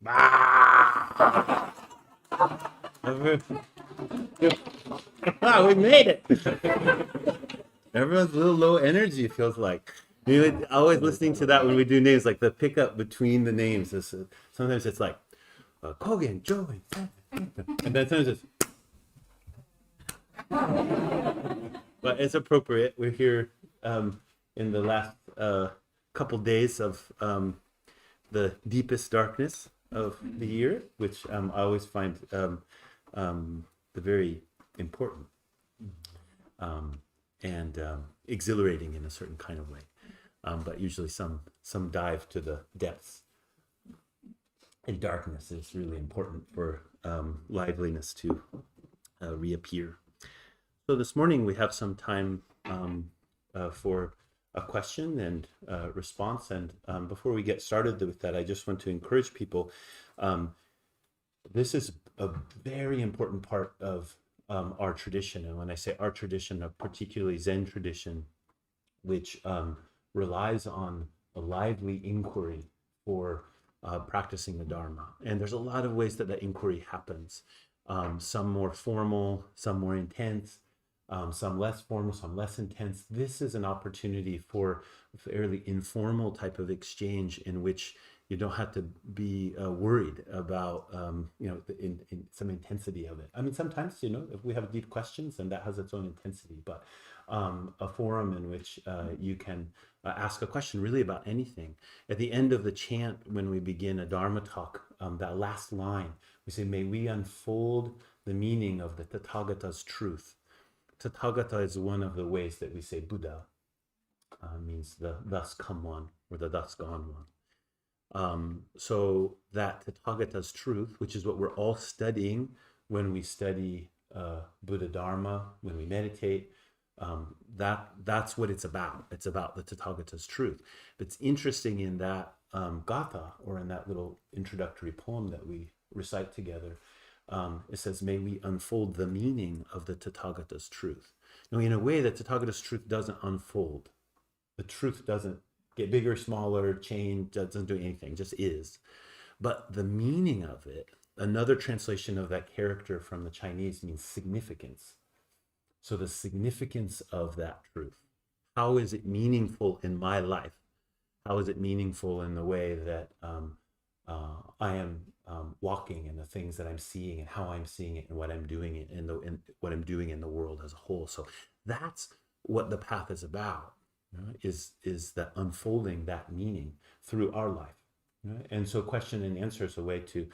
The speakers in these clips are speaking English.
Ah! We made it. Everyone's a little low energy, it feels like. You're always listening to that when we do names, like the pickup between the names. Sometimes it's like Kogen, Joey, and then sometimes it's. But it's appropriate. We're here in the last couple days of the deepest darkness of the year, which I always find the very important and exhilarating in a certain kind of way. But usually some dive to the depths. And darkness is really important for liveliness to reappear. So this morning we have some time for a question and response. And before we get started with that, I just want to encourage people. This is a very important part of our tradition. And when I say our tradition, a particularly Zen tradition, which relies on a lively inquiry for practicing the Dharma. And there's a lot of ways that that inquiry happens. Some more formal, some more intense, some less formal, some less intense. This is an opportunity for a fairly informal type of exchange in which you don't have to be worried about, in some intensity of it. I mean, sometimes, if we have deep questions, then that has its own intensity, but a forum in which you can ask a question really about anything. At the end of the chant, when we begin a Dharma talk, that last line, we say, may we unfold the meaning of the Tathagata's truth. Tathagata is one of the ways that we say Buddha, means the thus come one or the thus gone one. So that Tathagata's truth, which is what we're all studying when we study Buddha Dharma, when we meditate, that's what it's about. It's about the Tathagata's truth. But it's interesting in that gatha, or in that little introductory poem that we recite together, it says, may we unfold the meaning of the Tathagata's truth. Now, in a way, the Tathagata's truth doesn't unfold. The truth doesn't get bigger, smaller, change, doesn't do anything, just is. But the meaning of it, another translation of that character from the Chinese means significance. So the significance of that truth. How is it meaningful in my life? How is it meaningful in the way that I am walking, and the things that I'm seeing, and how I'm seeing it, and what I'm doing it, and what I'm doing in the world as a whole? So that's what the path is about. Is that unfolding that meaning through our life. And so question and answer is a way to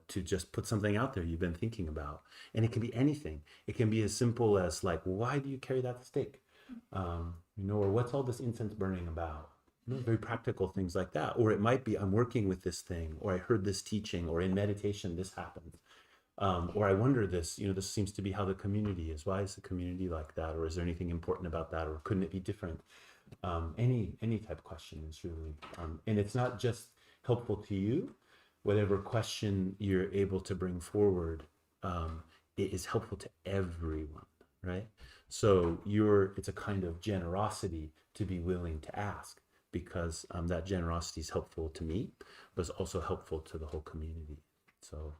just put something out there you've been thinking about. And it can be anything. It can be as simple as like, why do you carry that stick? Or what's all this incense burning about? Very practical things like that. Or it might be, I'm working with this thing, or I heard this teaching, or in meditation this happens. Or I wonder this seems to be how the community is. Why is the community like that? Or is there anything important about that? Or couldn't it be different? Any type of question is really, and it's not just helpful to you. Whatever question you're able to bring forward, it is helpful to everyone, right? So it's a kind of generosity to be willing to ask, because that generosity is helpful to me, but it's also helpful to the whole community. So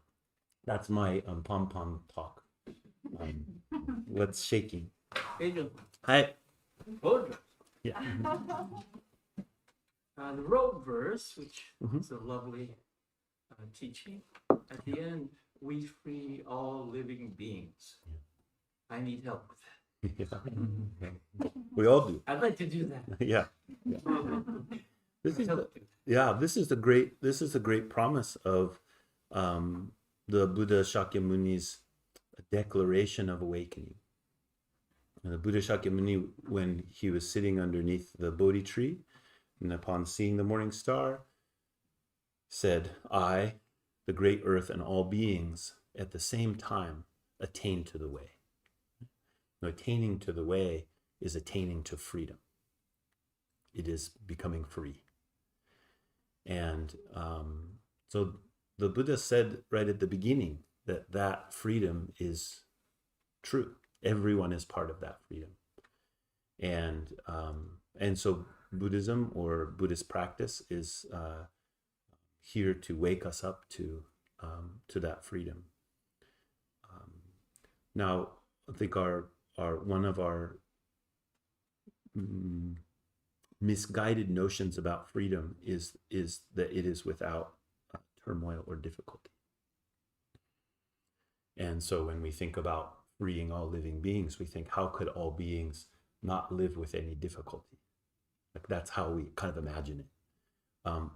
that's my pom-pom talk. Let's shaking. Angel. Hi. Road Yeah. The road verse, which is a lovely teaching. At the end, we free all living beings. I need help with that. Yeah. We all do. I'd like to do that. Yeah. This is a great promise of the Buddha Shakyamuni's declaration of awakening. And the Buddha Shakyamuni, when he was sitting underneath the Bodhi tree, and upon seeing the morning star, said, I, the great earth, and all beings at the same time attain to the way. Now, attaining to the way is attaining to freedom. It is becoming free. And so the Buddha said right at the beginning that freedom is true. Everyone is part of that freedom. And so Buddhism, or Buddhist practice, is here to wake us up to that freedom. Now, I think our one of our misguided notions about freedom is that it is without turmoil or difficulty. And so when we think about freeing all living beings, we think, how could all beings not live with any difficulty? Like, that's how we kind of imagine it.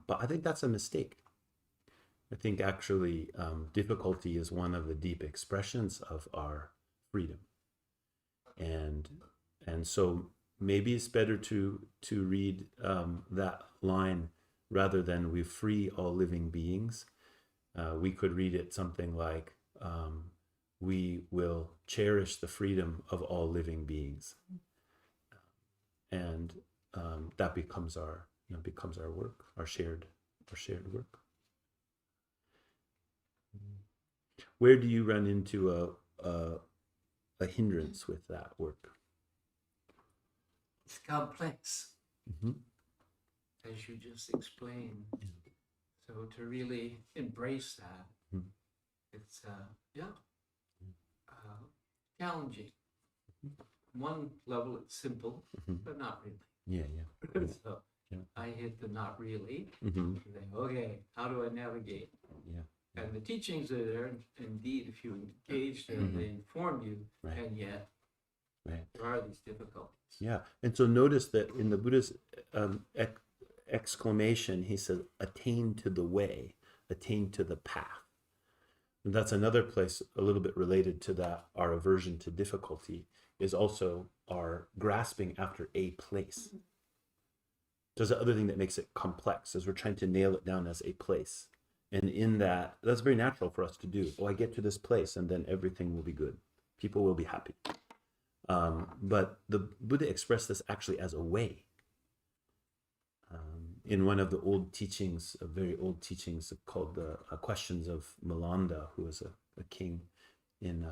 But I think that's a mistake. I think actually difficulty is one of the deep expressions of our freedom. And so maybe it's better to read that line rather than we free all living beings. We could read it something like, we will cherish the freedom of all living beings. And that becomes our work, our shared work. Where do you run into a hindrance with that work? It's complex, as you just explained. So to really embrace that, it's challenging. One level, it's simple, but not really. So I hit the not really. Saying, okay, how do I navigate? And the teachings are there. Indeed, if you engage them, they inform you, and yet there are these difficulties. Yeah, and so notice that in the Buddha's exclamation, he says, attain to the way, attain to the path. And that's another place a little bit related to that, our aversion to difficulty is also our grasping after a place. There's the other thing that makes it complex, is we're trying to nail it down as a place. And in that, that's very natural for us to do. Oh, I get to this place and then everything will be good. People will be happy. But the Buddha expressed this actually as a way. In one of the old teachings, very old teachings called the Questions of Milanda, who was a king in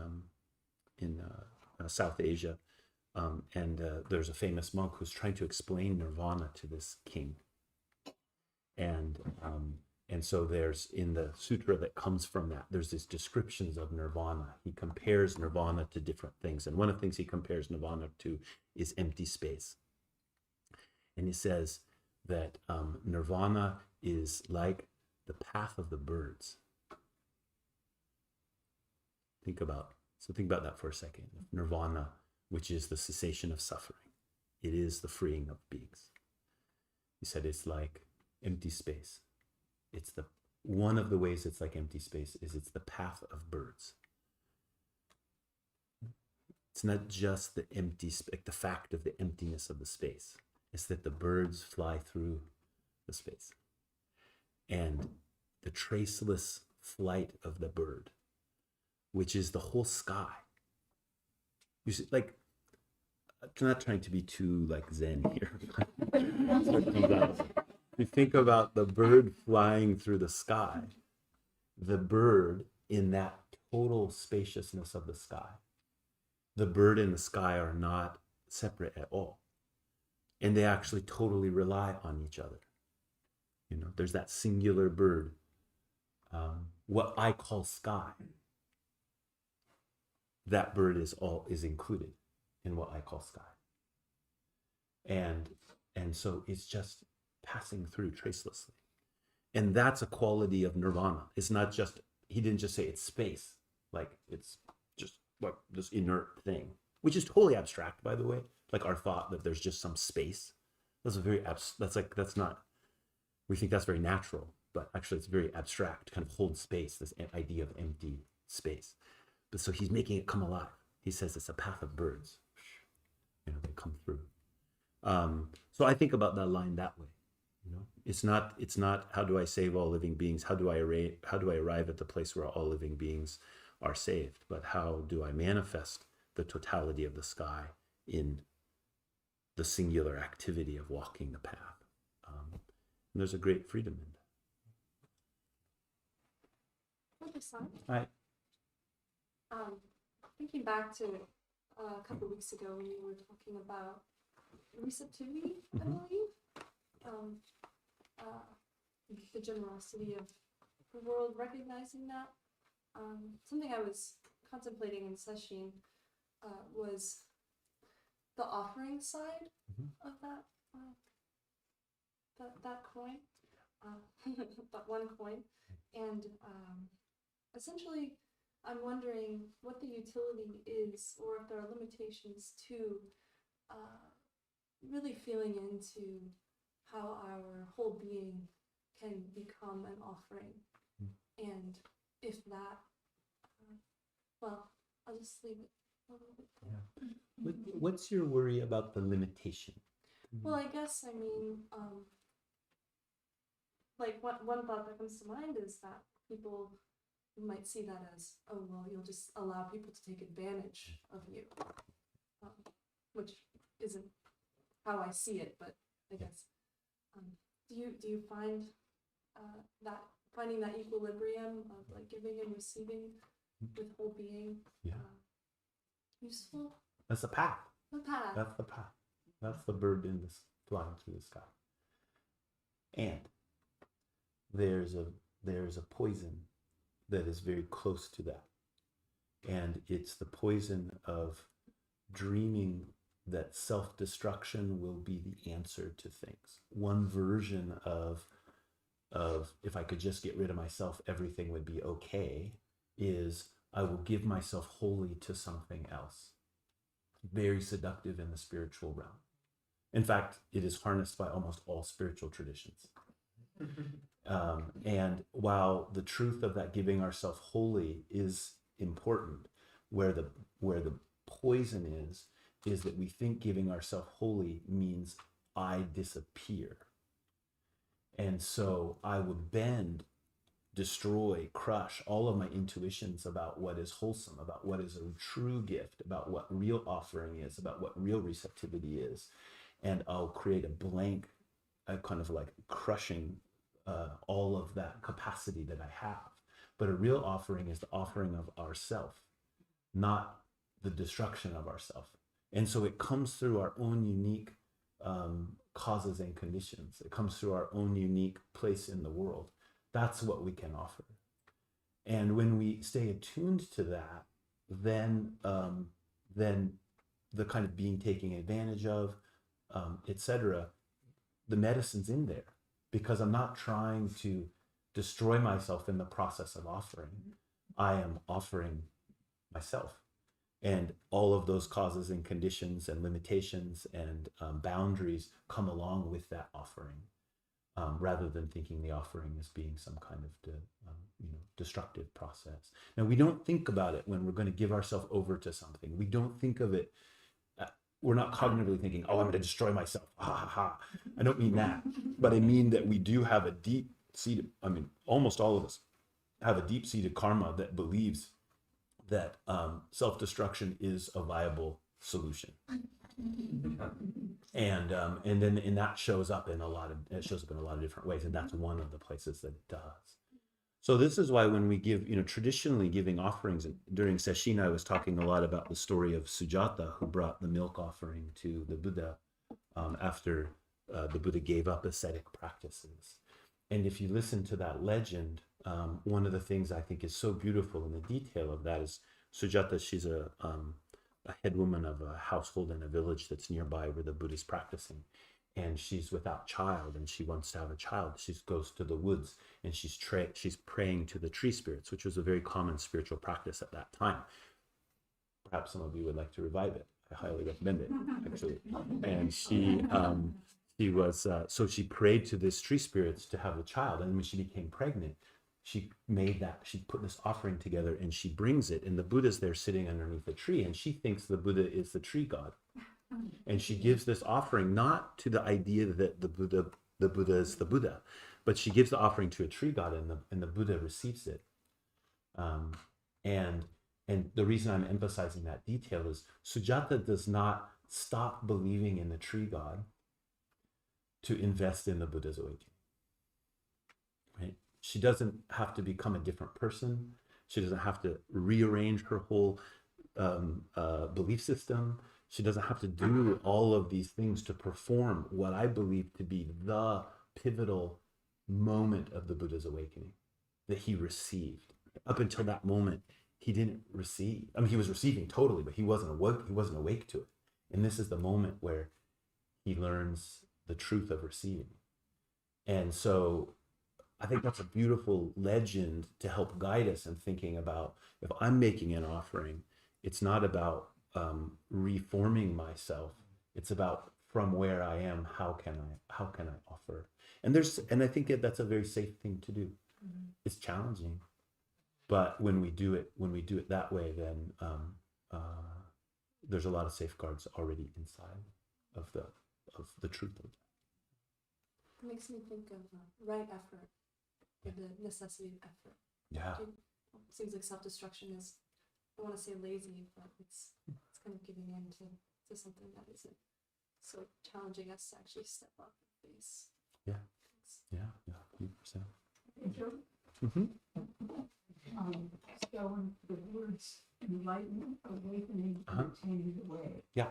South Asia. And there's a famous monk who's trying to explain nirvana to this king. And so there's, in the sutra that comes from that, there's these descriptions of nirvana. He compares nirvana to different things. And one of the things he compares nirvana to is empty space. And he says that nirvana is like the path of the birds. Think about that for a second. Nirvana, which is the cessation of suffering. It is the freeing of beings. He said it's like empty space. It's one of the ways it's like empty space is it's the path of birds. It's not just the the fact of the emptiness of the space. It's that the birds fly through the space. And the traceless flight of the bird, which is the whole sky. You see, like, I'm not trying to be too like Zen here. You think about the bird flying through the sky, the bird in that total spaciousness of the sky. The bird and the sky are not separate at all. And they actually totally rely on each other. You know, there's that singular bird, what I call sky. That bird is included in what I call sky. And so it's just passing through tracelessly. And that's a quality of nirvana. It's not just, he didn't just say it's space, like it's just like this inert thing, which is totally abstract, by the way. Like our thought that there's just some space. That's not, we think that's very natural, but actually it's very abstract, kind of hold space, this idea of empty space. But so he's making it come alive. He says it's a path of birds. You know, they come through. So I think about that line that way. You know, it's not how do I save all living beings? How do I arrive at the place where all living beings are saved? But how do I manifest the totality of the sky in the singular activity of walking the path? And there's a great freedom in that. Hi. Thinking back to a couple of weeks ago when you were talking about receptivity, I believe. the generosity of the world recognizing that. Something I was contemplating in session was the offering side of that that coin, that one coin, and essentially, I'm wondering what the utility is, or if there are limitations to really feeling into how our whole being can become an offering, and if that, well, I'll just leave it a little bit there. What's your worry about the limitation? Well, I guess, I mean, like one thought that comes to mind is that people might see that as, oh, well, you'll just allow people to take advantage of you, which isn't how I see it, but I guess. Do you find finding that equilibrium of like giving and receiving with whole being useful? That's the path. The path. That's the path. That's the bird in this flying through the sky. And there's a poison that is very close to that. And it's the poison of dreaming that self-destruction will be the answer to things. One version of if I could just get rid of myself, everything would be okay, is I will give myself wholly to something else. Very seductive in the spiritual realm. In fact, it is harnessed by almost all spiritual traditions. And while the truth of that giving ourselves wholly is important, where the poison is that we think giving ourselves wholly means I disappear. And so I would bend, destroy, crush all of my intuitions about what is wholesome, about what is a true gift, about what real offering is, about what real receptivity is. And I'll create a blank, kind of like crushing all of that capacity that I have. But a real offering is the offering of ourself, not the destruction of ourself. And so it comes through our own unique causes and conditions. It comes through our own unique place in the world. That's what we can offer. And when we stay attuned to that, then the kind of being taken advantage of, etc., the medicine's in there, because I'm not trying to destroy myself in the process of offering. I am offering myself. And all of those causes and conditions and limitations and boundaries come along with that offering, rather than thinking the offering as being some kind of destructive process. Now, we don't think about it when we're going to give ourselves over to something. We don't think of it. We're not cognitively thinking, oh, I'm going to destroy myself. Ha ha ha. I don't mean that. But I mean that we do have a deep-seated, almost all of us have a deep-seated karma that believes that self-destruction is a viable solution. And that shows up in a lot of different ways, and that's one of the places that it does. So this is why when we give, traditionally giving offerings, and during Session I was talking a lot about the story of Sujata, who brought the milk offering to the Buddha after the Buddha gave up ascetic practices. And if you listen to that legend, one of the things I think is so beautiful in the detail of that is Sujata, she's a head woman of a household in a village that's nearby where the Buddha is practicing. And she's without child, and she wants to have a child. She goes to the woods, and she's praying to the tree spirits, which was a very common spiritual practice at that time. Perhaps some of you would like to revive it. I highly recommend it, actually. And she prayed to this tree spirits to have a child. And when she became pregnant, she put this offering together, and she brings it, and the Buddha's there sitting underneath the tree, and she thinks the Buddha is the tree god. And she gives this offering not to the idea that the Buddha is the Buddha, but she gives the offering to a tree god, and the Buddha receives it. And the reason I'm emphasizing that detail is Sujata does not stop believing in the tree god to invest in the Buddha's awakening. Right? She doesn't have to become a different person. She doesn't have to rearrange her whole belief system. She doesn't have to do all of these things to perform what I believe to be the pivotal moment of the Buddha's awakening that he received. Up until that moment, he didn't receive. I mean, he was receiving totally, but he wasn't awake to it. And this is the moment where he learns the truth of receiving. And so I think that's a beautiful legend to help guide us in thinking about, if I'm making an offering, it's not about reforming myself. It's about, from where I am, how can I offer? And I think that's a very safe thing to do. Mm-hmm. It's challenging, but when we do it that way, then there's a lot of safeguards already inside of the truth of that. It makes me think of right effort, the necessity of effort. Yeah. It seems like self-destruction is, I want to say lazy, but it's kind of giving in to something that isn't so challenging us to actually step up and face. Yeah. Yeah. 100%. Mm-hmm. So the words enlightenment, awakening, and attaining the way. Yeah.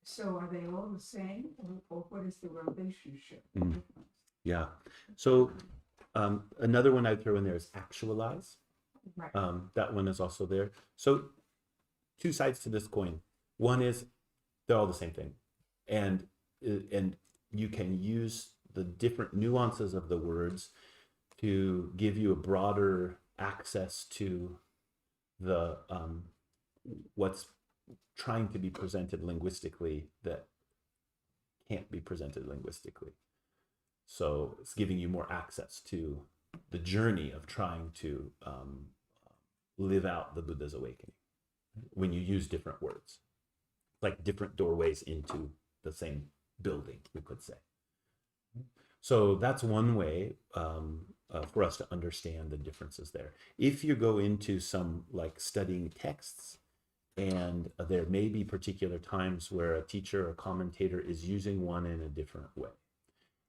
So are they all the same, or what is the relationship? Yeah. So another one I'd throw in there is actualize. Right. That one is also there. So two sides to this coin. One is they're all the same thing, and you can use the different nuances of the words to give you a broader access to the what's trying to be presented linguistically that can't be presented linguistically. So it's giving you more access to the journey of trying to live out the Buddha's awakening when you use different words, like different doorways into the same building, we could say. So that's one way for us to understand the differences there. If you go into some like studying texts, and there may be particular times where a teacher or commentator is using one in a different way,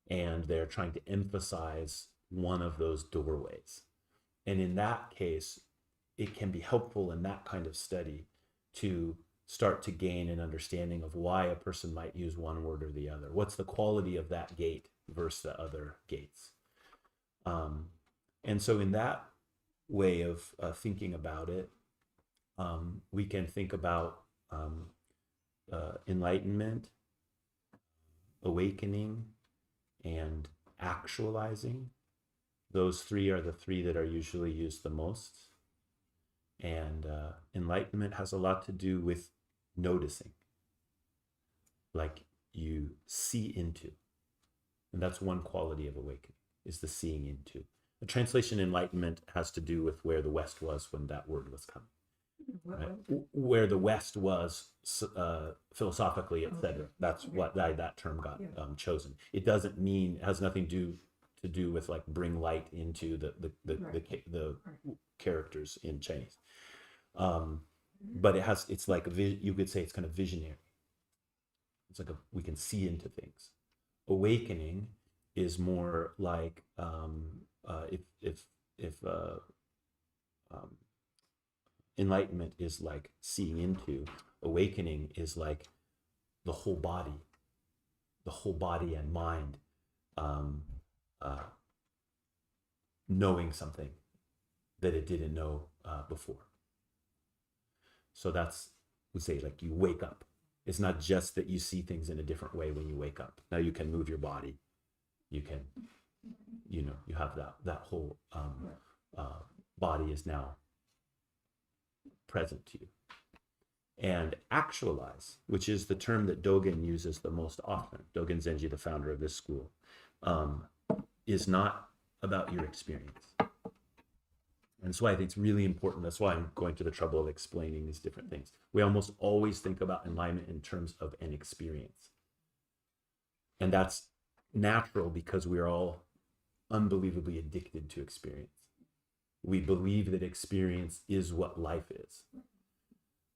and they're trying to emphasize one of those doorways. And in that case, it can be helpful in that kind of study to start to gain an understanding of why a person might use one word or the other. What's the quality of that gate versus the other gates? And so in that way of thinking about it, we can think about enlightenment, awakening, and actualizing. Those three are the three that are usually used the most. And enlightenment has a lot to do with noticing, like you see into. And that's one quality of awakening, is the seeing into. The translation enlightenment has to do with where the West was when that word was coming. Right? Where the West was philosophically, etc. That's what that term got chosen. It doesn't mean, it has nothing to do with like bring light into the characters in Chinese. But it's like you could say it's kind of visionary. It's like we can see into things. Awakening is more like if enlightenment is like seeing into, awakening is like the whole body and mind knowing something that it didn't know before. So that's, we say, like you wake up. It's not just that you see things in a different way when you wake up. Now you can move your body. You can, you have that whole body is now present to you. And actualize, which is the term that Dogen uses the most often, Dogen Zenji, the founder of this school, is not about your experience. And that's why I think it's really important. That's why I'm going to the trouble of explaining these different things. We almost always think about enlightenment in terms of an experience. And that's natural because we're all unbelievably addicted to experience. We believe that experience is what life is.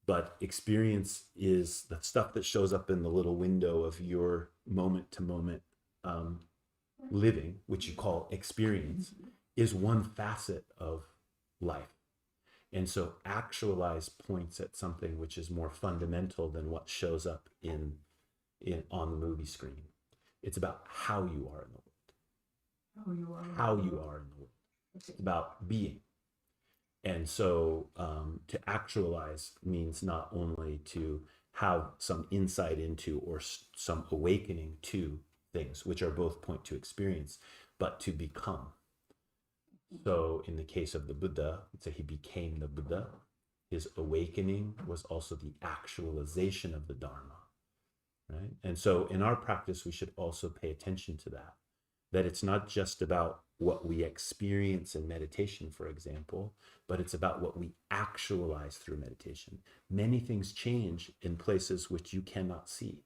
But experience is the stuff that shows up in the little window of your moment to moment living, which you call experience, is one facet of life. And so actualize points at something which is more fundamental than what shows up on the movie screen. It's about how you are in the world. How you are. how you are in the world. It's about being. And so to actualize means not only to have some insight into or some awakening to things, which are both point to experience, but to become. So in the case of the Buddha, so he became the Buddha. His awakening was also the actualization of the Dharma, right? And so in our practice, we should also pay attention to that it's not just about what we experience in meditation, for example, but it's about what we actualize through meditation. Many things change in places which you cannot see.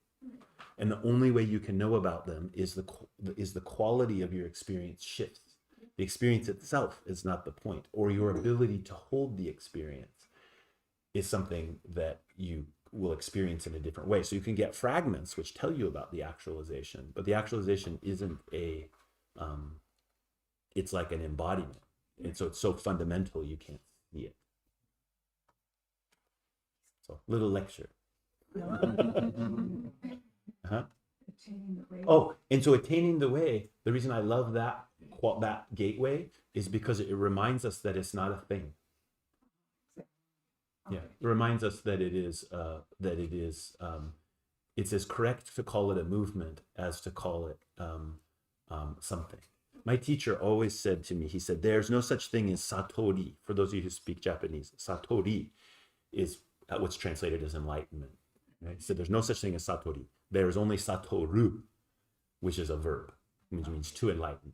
And the only way you can know about them is the quality of your experience shifts. The experience itself is not the point, or your ability to hold the experience is something that you will experience in a different way. So you can get fragments which tell you about the actualization, but the actualization isn't it's like an embodiment. And so it's so fundamental you can't see it. So little lecture. Uh-huh. Oh, and so attaining the way, the reason I love that gateway is because it reminds us that it's not a thing. Yeah, it reminds us that it's as correct to call it a movement as to call it something. My teacher always said to me, he said, there's no such thing as satori. For those of you who speak Japanese, satori is what's translated as enlightenment. Right? So there's no such thing as satori. There is only satoru, which is a verb, which means to enlighten.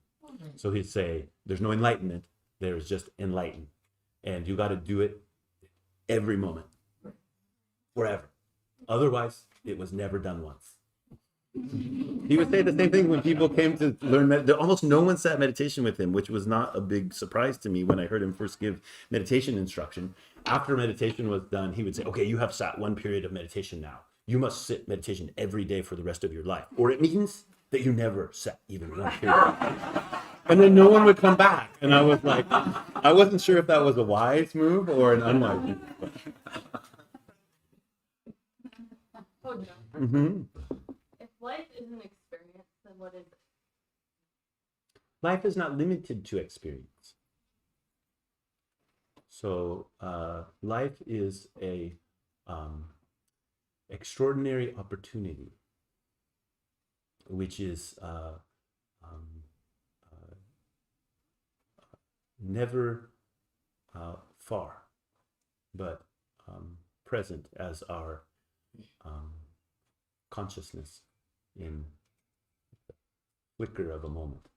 So he'd say, there's no enlightenment, there is just enlighten. And you got to do it every moment, forever. Otherwise, it was never done once. He would say the same thing when people came to learn. Almost no one sat meditation with him, which was not a big surprise to me when I heard him first give meditation instruction. After meditation was done, he would say, okay, you have sat one period of meditation now. You must sit meditation every day for the rest of your life, or it means that you never sat even one period. And then no one would come back. And I was like, I wasn't sure if that was a wise move or an unwise move. Mm-hmm. If life is an experience, then what is it? Life is not limited to experience. So life is a extraordinary opportunity, which is never far, but present as our consciousness in the flicker of a moment.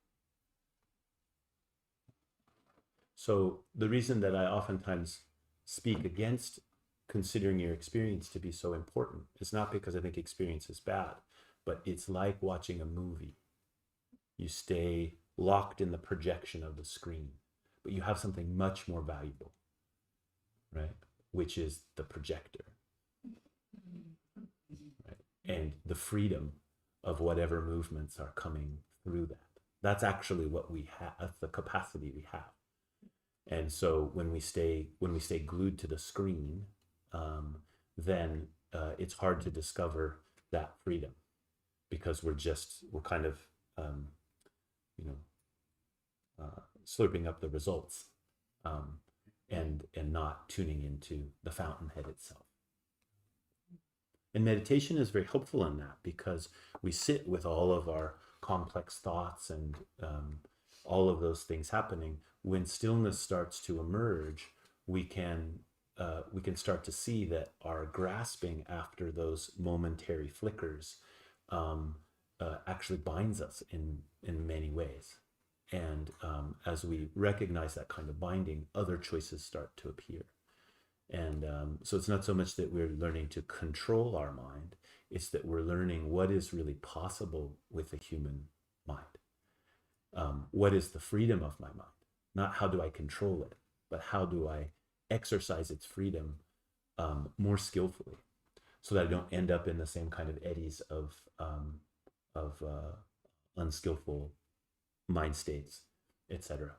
So the reason that I oftentimes speak against considering your experience to be so important is not because I think experience is bad, but it's like watching a movie. You stay locked in the projection of the screen, but you have something much more valuable, right? Which is the projector, right? And the freedom of whatever movements are coming through that. That's actually what we have, that's the capacity we have. And so when we stay glued to the screen, then it's hard to discover that freedom because we're kind of slurping up the results and not tuning into the fountainhead itself. And meditation is very helpful in that because we sit with all of our complex thoughts and all of those things happening. When stillness starts to emerge, we can start to see that our grasping after those momentary flickers actually binds us in many ways. And as we recognize that kind of binding, other choices start to appear. And so it's not so much that we're learning to control our mind, it's that we're learning what is really possible with the human mind. What is the freedom of my mind? Not how do I control it, but how do I exercise its freedom more skillfully so that I don't end up in the same kind of eddies of unskillful mind states, etc.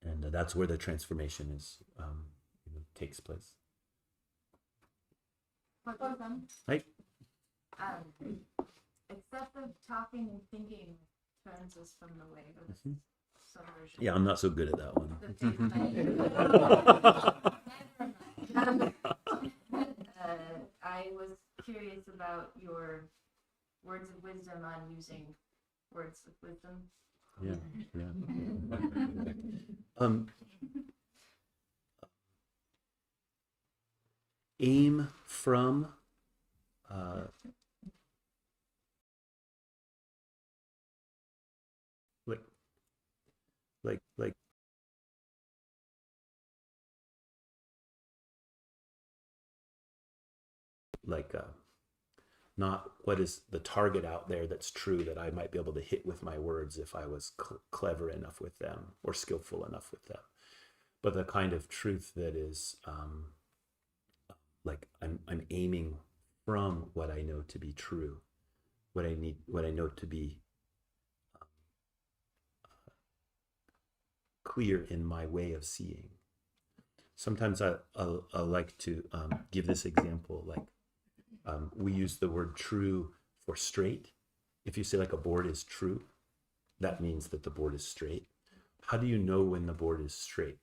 And that's where the transformation takes place. Question. Right? Excessive talking and thinking cleanses from the way of some version. Yeah, I'm not so good at that one. I was curious about your words of wisdom on using words of wisdom. Aim from like not what is the target out there that's true that I might be able to hit with my words if I was clever enough with them or skillful enough with them, but the kind of truth that is like I'm aiming from what I know to be true, what I know to be clear in my way of seeing. Sometimes I like to give this example, like we use the word true for straight. If you say like a board is true, that means that the board is straight. How do you know when the board is straight?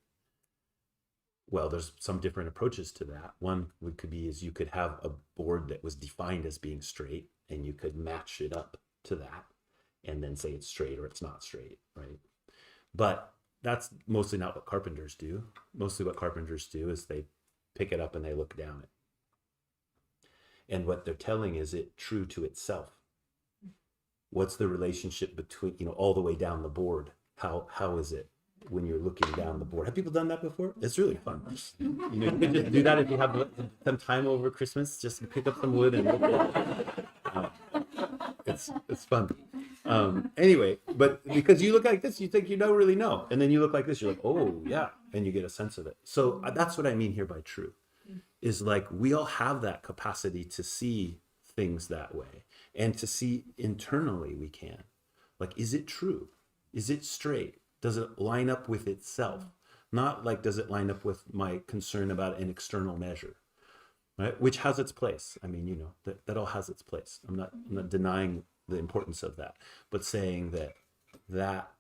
Well, there's some different approaches to that. One could be is you could have a board that was defined as being straight and you could match it up to that and then say it's straight or it's not straight, right? But that's mostly not what carpenters do. Mostly what carpenters do is they pick it up and they look down it. And what they're telling is it true to itself. What's the relationship between, all the way down the board? How is it when you're looking down the board? Have people done that before? It's really fun. You can just do that if you have some time over Christmas. Just pick up some wood and look at it. It's fun. Anyway, but because you look like this, you think you don't really know. And then you look like this, you're like, oh yeah. And you get a sense of it. So that's what I mean here by true. Is like we all have that capacity to see things that way and to see internally we can. Like, is it true? Is it straight? Does it line up with itself? Not like, does it line up with my concern about an external measure, right? Which has its place. I mean, that all has its place. I'm not denying the importance of that, but saying that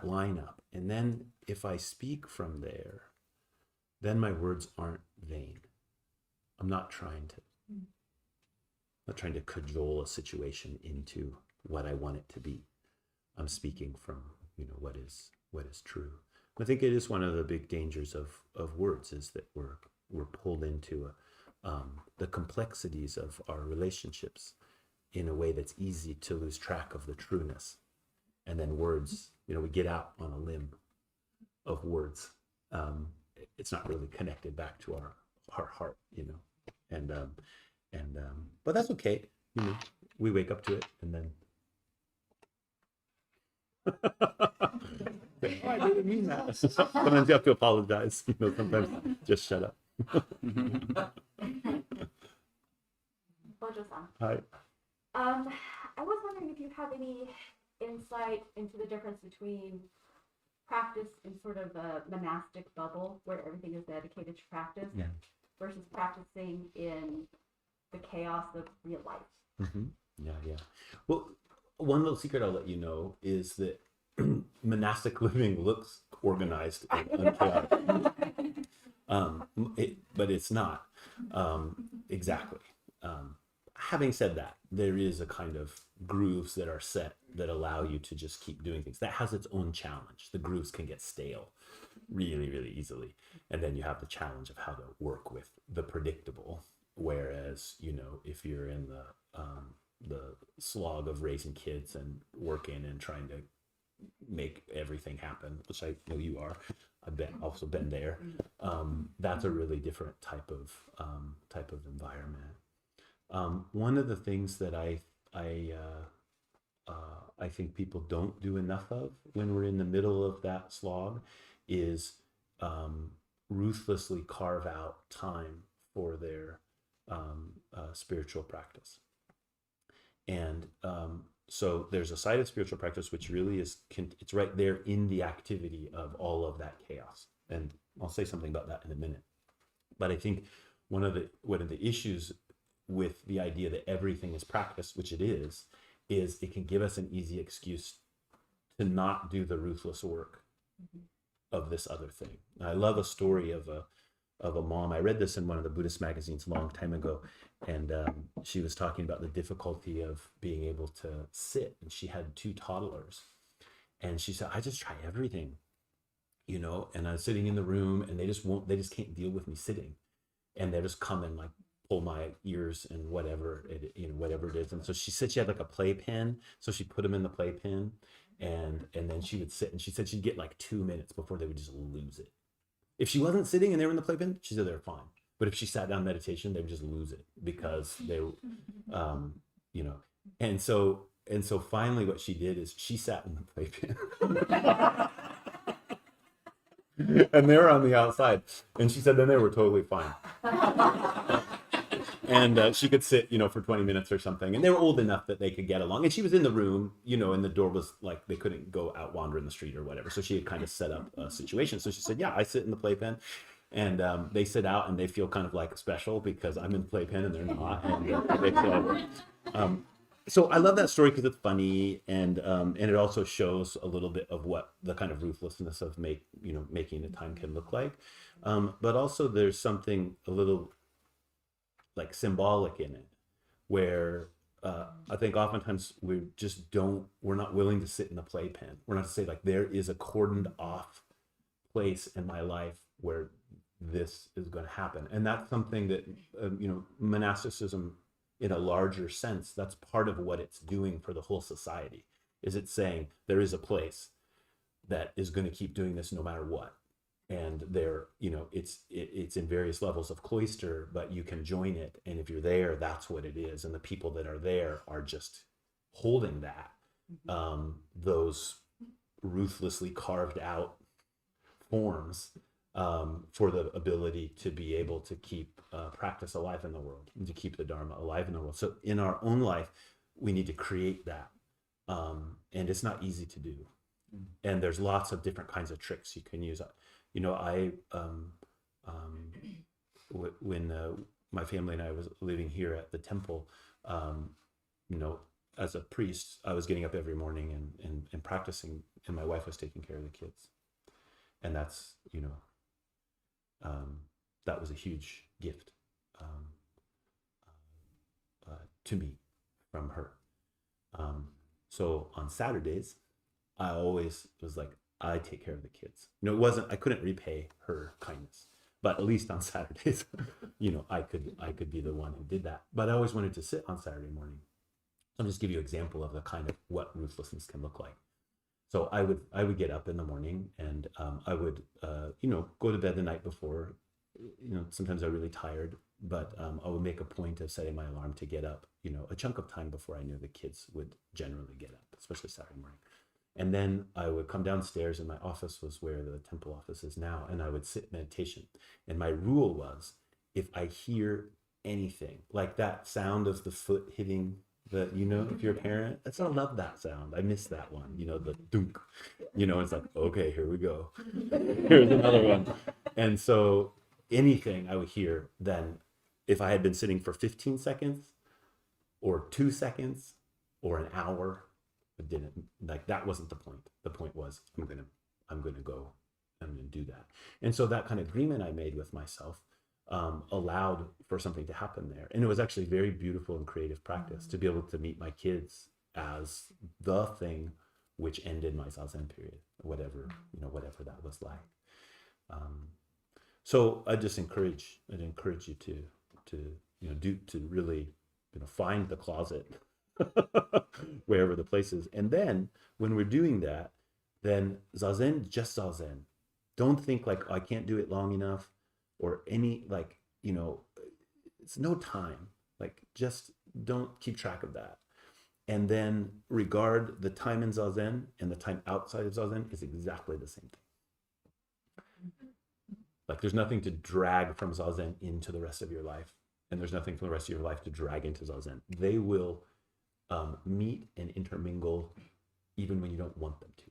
line up. And then if I speak from there, then my words aren't vain. I'm not trying to cajole a situation into what I want it to be. I'm speaking from, what is true. I think it is one of the big dangers of words is that we're pulled into the complexities of our relationships in a way that's easy to lose track of the trueness. And then words, we get out on a limb of words. It's not really connected back to our heart, but that's okay. We wake up to it and then I didn't mean that. Sometimes you have to apologize, sometimes just shut up. Hi. I was wondering if you have any insight into the difference between practice in sort of a monastic bubble where everything is dedicated to practice versus practicing in the chaos of real life. Mm-hmm. Yeah. Well, one little secret I'll let you know is that monastic living looks organized and unchaotic. But it's not exactly. Having said that, there is a kind of grooves that are set that allow you to just keep doing things. That has its own challenge. The grooves can get stale really, really easily. And then you have the challenge of how to work with the predictable. Whereas, if you're in the slog of raising kids and working and trying to make everything happen, which I know you are, I've also been there. That's a really different type of environment. One of the things that I think people don't do enough of when we're in the middle of that slog is ruthlessly carve out time for their spiritual practice. And so there's a side of spiritual practice which really is, it's right there in the activity of all of that chaos. And I'll say something about that in a minute. But I think one of the issues with the idea that everything is practice, which it is it can give us an easy excuse to not do the ruthless work of this other thing. I love a story of a mom. I read this in one of the Buddhist magazines a long time ago, and she was talking about the difficulty of being able to sit, and she had 2 toddlers, and she said, I just try everything, you know, and I'm sitting in the room, and they just can't deal with me sitting, and they just come and like pull my ears and whatever it is. And so she said she had like a playpen, so she put them in the playpen, and then she would sit, and she said she'd get like 2 minutes before they would just lose it. If she wasn't sitting and they were in the playpen, she said they were fine. But if she sat down meditation, they would just lose it because they, you know. And so finally, what she did is she sat in the playpen, and they were on the outside. And she said then they were totally fine. And she could sit, you know, for 20 minutes or something. And they were old enough that they could get along. And she was in the room, you know, and the door was like, they couldn't go out wander in the street or whatever. So she had kind of set up a situation. So she said, yeah, I sit in the playpen. And they sit out and they feel kind of like special because I'm in the playpen and they're not. And they feel, so I love that story because it's funny. And it also shows a little bit of what the kind of ruthlessness of making the time can look like. But also there's something a little like symbolic in it, where I think oftentimes we're not willing to sit in the playpen. We're not to say like there is a cordoned off place in my life where this is going to happen. And that's something that, monasticism in a larger sense, that's part of what it's doing for the whole society, is it's saying there is a place that is going to keep doing this no matter what. And there, it's in various levels of cloister, but you can join it. And if you're there, that's what it is. And the people that are there are just holding that, those ruthlessly carved out forms for the ability to be able to keep practice alive in the world and to keep the Dharma alive in the world. So in our own life, we need to create that. And it's not easy to do. And there's lots of different kinds of tricks you can use. When my family and I was living here at the temple, as a priest, I was getting up every morning and practicing, and my wife was taking care of the kids. And that's, that was a huge gift to me from her. So on Saturdays, I always was like, I take care of the kids. I couldn't repay her kindness, but at least on Saturdays, I could be the one who did that. But I always wanted to sit on Saturday morning. I'll just give you an example of the kind of what ruthlessness can look like. So I would get up in the morning and I would, go to bed the night before. Sometimes I'm really tired, but I would make a point of setting my alarm to get up, a chunk of time before I knew the kids would generally get up, especially Saturday morning. And then I would come downstairs, and my office was where the temple office is now, and I would sit meditation. And my rule was, if I hear anything, like that sound of the foot hitting the, if you're a parent, I love that sound. I miss that one, the dunk, it's like, okay, here we go. Here's another one. And so anything I would hear, then if I had been sitting for 15 seconds or 2 seconds or an hour, that wasn't the point. The point was I'm gonna go, I'm gonna do that. And so that kind of agreement I made with myself allowed for something to happen there. And it was actually very beautiful and creative practice to be able to meet my kids as the thing which ended my Zazen period, whatever that was like. So I'd encourage you to really find the closet wherever the place is. And then when we're doing that, then Zazen, just Zazen. Don't think like, I can't do it long enough or any, it's no time. Just don't keep track of that. And then regard the time in Zazen and the time outside of Zazen is exactly the same thing. There's nothing to drag from Zazen into the rest of your life. And there's nothing from the rest of your life to drag into Zazen. They will meet and intermingle even when you don't want them to.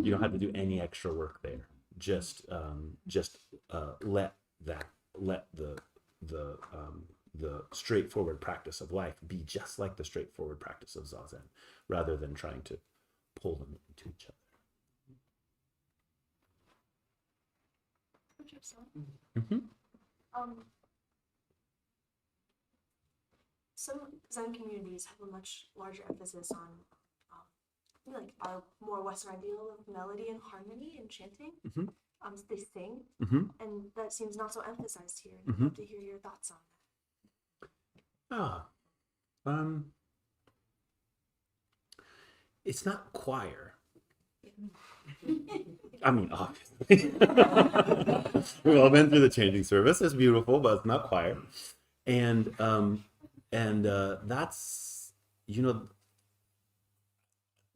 You don't have to do any extra work there. Just let the straightforward practice of life be just like the straightforward practice of Zazen, rather than trying to pull them into each other. Mm-hmm. Some Zen communities have a much larger emphasis on like our more Western ideal of melody and harmony and chanting. Mm-hmm. They sing, Mm-hmm. and that seems not so emphasized here. I'd Mm-hmm. love to hear your thoughts on that. It's not choir. I mean, obviously. We've all been through the changing service. It's beautiful, but it's not choir. And that's, the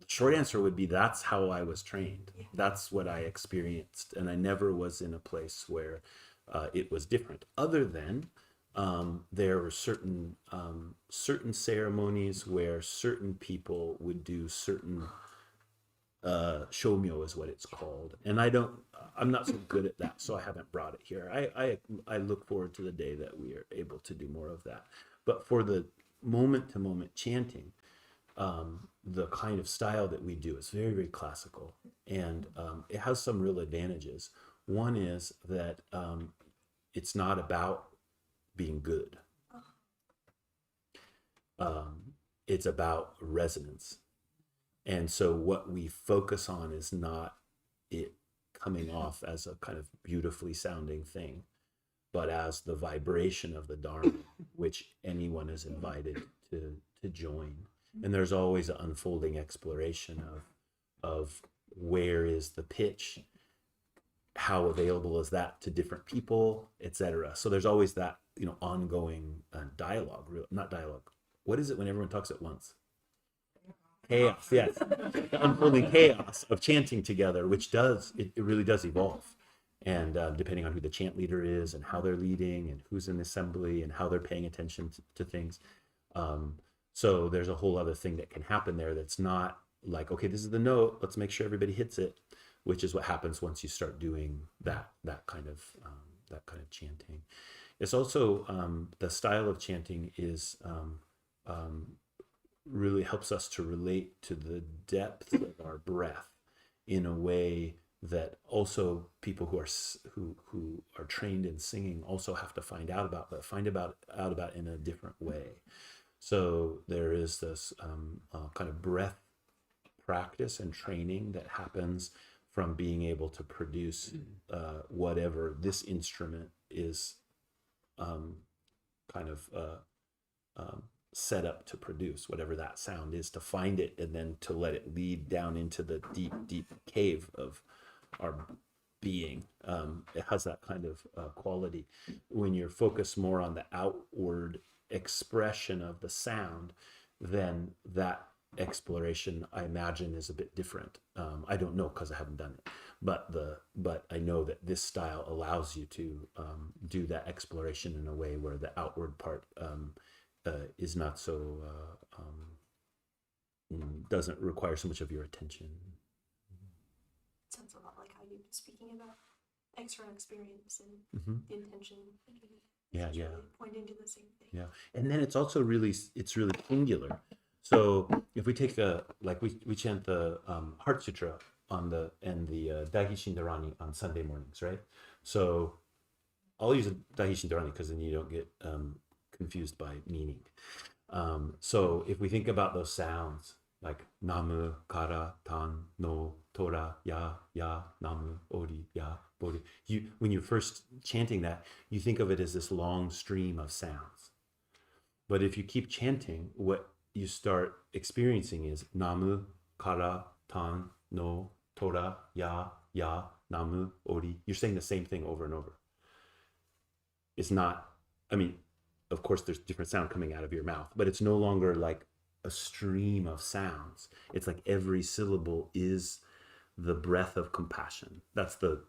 short answer would be that's how I was trained. That's what I experienced. And I never was in a place where it was different, other than there were certain ceremonies where certain people would do certain shomyo is what it's called, and I'm not so good at that, so I haven't brought it here. I look forward to the day that we are able to do more of that. But for the moment to moment chanting, the kind of style that we do is very, very classical, and it has some real advantages. One is that it's not about being good. It's about resonance. And so what we focus on is not it coming off as a kind of beautifully sounding thing, but as the vibration of the Dharma, which anyone is invited to join. And there's always an unfolding exploration of where is the pitch, how available is that to different people, etc. So there's always that ongoing dialogue, not dialogue. What is it when everyone talks at once? Chaos, yes. The unfolding chaos of chanting together, which it really does evolve. And depending on who the chant leader is and how they're leading and who's in the assembly and how they're paying attention to things. So there's a whole other thing that can happen there that's not like, okay, this is the note, let's make sure everybody hits it, which is what happens once you start doing that kind of chanting. It's also the style of chanting is really helps us to relate to the depth of our breath in a way that also people who are trained in singing also have to find out about in a different way. So there is this kind of breath practice and training that happens from being able to produce whatever this instrument is set up to produce, whatever that sound is, to find it and then to let it lead down into the deep, deep cave of our being. It has that kind of quality. When you're focused more on the outward expression of the sound, then that exploration, I imagine, is a bit different. I don't know because I haven't done it, but I know that this style allows you to do that exploration in a way where the outward part is not so doesn't require so much of your attention. Sounds a lot like how you've been speaking about external experience and the intention. Yeah. Really pointing to the same thing. Yeah, and then it's also really singular. So if we take we chant the Heart Sutra and the Daihi Shindarani on Sunday mornings, right? So I'll use a Daihi Shindarani because then you don't get confused by meaning. So if we think about those sounds like Namu, Kara, Tan, No, Tora, Ya, Namu, Ori, Ya, Bodhi. When you're first chanting that, you think of it as this long stream of sounds. But if you keep chanting, what you start experiencing is Namu, Kara, Tan, No, Tora, Ya, Namu, Ori. You're saying the same thing over and over. It's not, of course, there's different sound coming out of your mouth, but it's no longer like a stream of sounds. It's like every syllable is the breath of compassion. That's the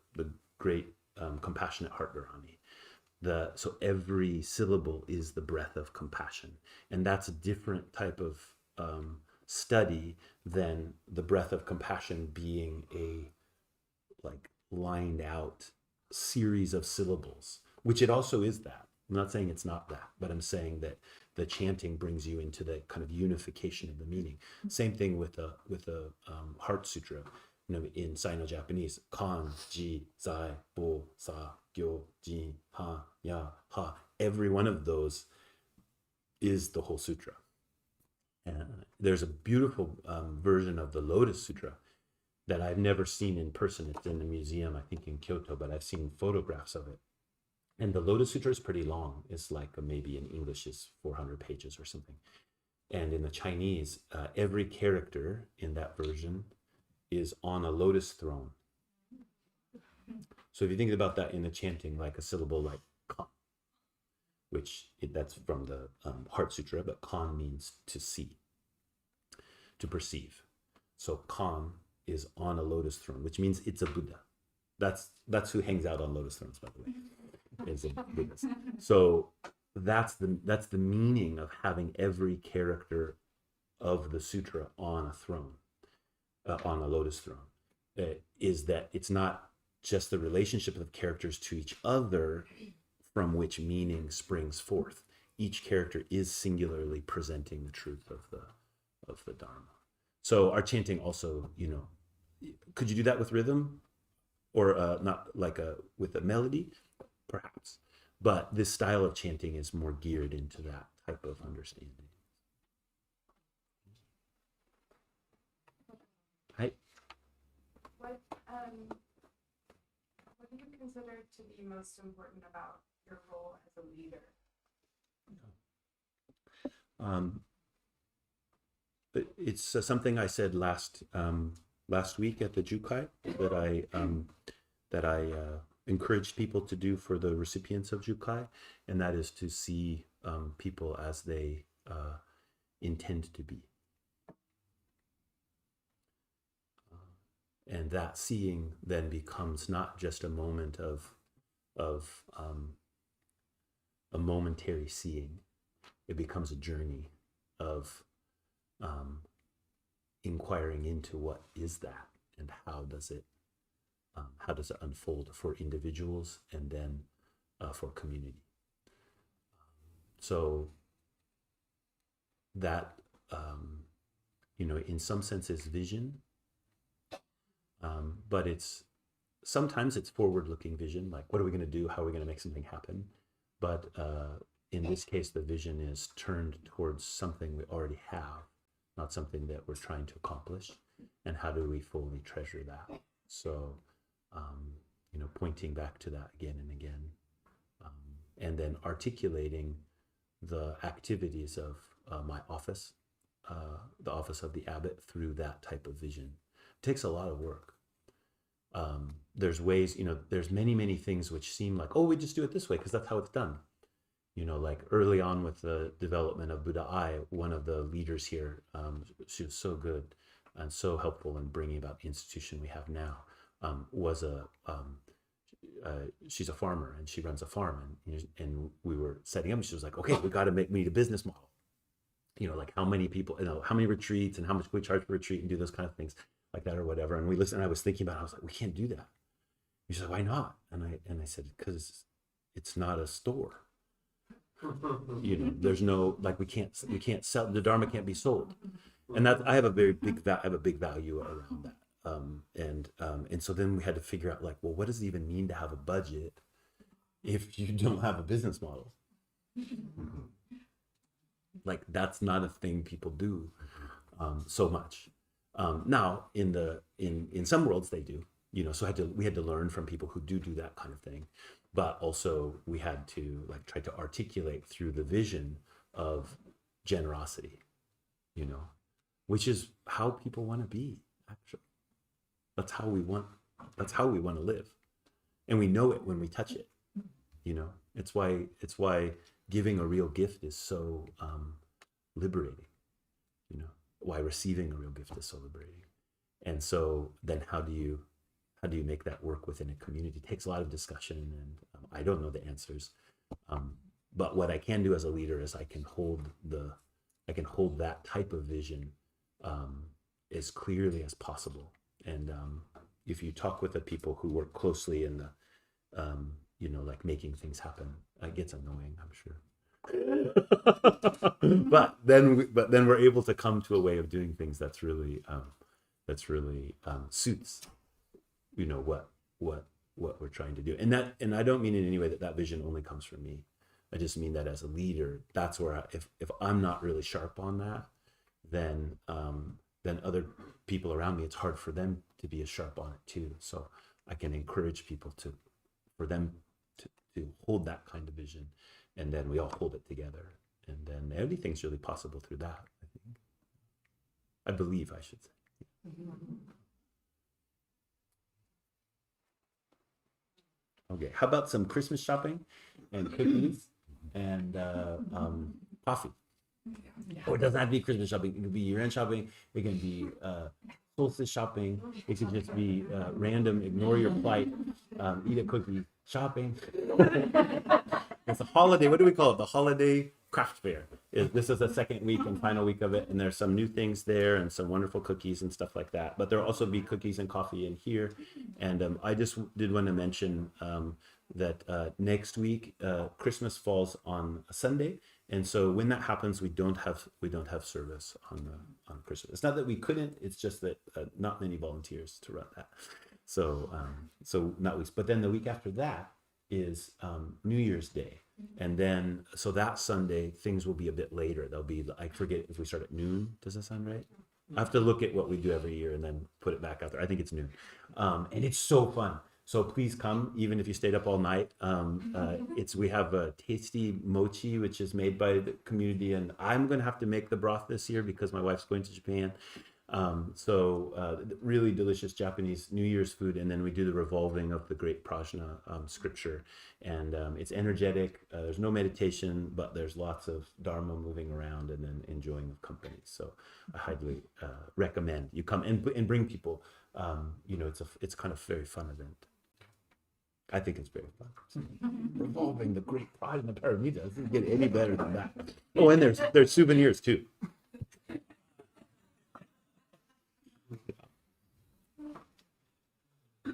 great compassionate heart Dharani. So every syllable is the breath of compassion. And that's a different type of study than the breath of compassion being a like lined out series of syllables, which it also is that. I'm not saying it's not that, but I'm saying that the chanting brings you into the kind of unification of the meaning. Same thing with a Heart Sutra. In Sino-Japanese, kan, ji, zai, bo, sa, gyo, jin, ha, ya, ha. Every one of those is the whole sutra. And there's a beautiful version of the Lotus Sutra that I've never seen in person. It's in the museum, I think in Kyoto, but I've seen photographs of it. And the Lotus Sutra is pretty long. It's like maybe in English is 400 pages or something. And in the Chinese, every character in that version is on a lotus throne. So if you think about that in the chanting, like a syllable like kan, that's from the Heart Sutra, but kan means to see, to perceive. So kan is on a lotus throne, which means it's a Buddha. That's who hangs out on lotus thrones, by the way. Is a Buddhist. So that's the meaning of having every character of the sutra on a throne, on a lotus throne, is that it's not just the relationship of characters to each other from which meaning springs forth. Each character is singularly presenting the truth of the Dharma. So our chanting also, could you do that with rhythm, or not like with a melody? Perhaps, but this style of chanting is more geared into that type of understanding. Hi. What do you consider to be most important about your role as a leader? It's something I said last week at the Jukai that I encouraged people to do for the recipients of Jukai, and that is to see people as they intend to be. And that seeing then becomes not just a moment of a momentary seeing. It becomes a journey of inquiring into what is that and how does it unfold for individuals and then for community. So that in some sense is vision, but sometimes it's forward-looking vision, like what are we going to do, how are we going to make something happen? But in this case, the vision is turned towards something we already have, not something that we're trying to accomplish, and how do we fully treasure that? So pointing back to that again and again, and then articulating the activities of my office, the office of the Abbot, through that type of vision. It takes a lot of work. There's ways, there's many things which seem like, oh, we just do it this way because that's how it's done. Like early on with the development of Buddha Ai, one of the leaders here, she was so good and so helpful in bringing about the institution we have now, she's a farmer and she runs a farm, and we were setting up, and she was like, okay, we need a business model. Like how many people, how many retreats and how much we charge per retreat and do those kind of things like that or whatever. And we listened, and I was thinking about it, I was like, we can't do that. And she's like, why not? And I said, because it's not a store. There's no, like, we can't sell, the Dharma can't be sold. And that I have a big value around that. And so then we had to figure out, like, well, what does it even mean to have a budget if you don't have a business model? Like, that's not a thing people do so much. Now in some worlds they do, so we had to learn from people who do that kind of thing, but also we had to try to articulate through the vision of generosity, which is how people want to be, actually. That's how we want to live. And we know it when we touch it, it's why giving a real gift is so liberating, why receiving a real gift is so liberating. And so then how do you make that work within a community? It takes a lot of discussion, and I don't know the answers. But what I can do as a leader is I can hold that type of vision as clearly as possible. And if you talk with the people who work closely in the, making things happen, It gets annoying, I'm sure. but then we're able to come to a way of doing things that's really suits, you know, what we're trying to do. And I don't mean in any way that vision only comes from me. I just mean that as a leader, that's where if I'm not really sharp on that, then other people around me, it's hard for them to be as sharp on it too. So I can encourage people for them to hold that kind of vision, and then we all hold it together, and then everything's really possible through that. I believe, I should say. Okay, how about some Christmas shopping and cookies and coffee? Or it doesn't have to be Christmas shopping. It could be year-end shopping. It can be solstice shopping. It could just be random, ignore your plight, eat a cookie shopping. It's a holiday. What do we call it? The holiday craft fair. This is the second week and final week of it, and there's some new things there and some wonderful cookies and stuff like that. But there'll also be cookies and coffee in here. And I just did want to mention that next week Christmas falls on a Sunday, and so when that happens, we don't have service on Christmas. It's not that we couldn't; it's just that not many volunteers to run that. So not weeks. But then the week after that is New Year's Day. And then, so that Sunday, things will be a bit later. They'll be, I forget if we start at noon. Does that sound right? I have to look at what we do every year and then put it back out there. I think it's noon. And it's so fun. So please come, even if you stayed up all night. We have a tasty mochi, which is made by the community. And I'm going to have to make the broth this year because my wife's going to Japan. Really delicious Japanese New Year's food, and then we do the revolving of the great Prajna scripture, and it's energetic. There's no meditation, but there's lots of Dharma moving around and then enjoying of company. So I highly recommend you come and bring people. It's kind of a very fun event. I think it's very fun. Revolving the great Prajna Paramita. Doesn't get any better than that. Oh, and there's souvenirs too.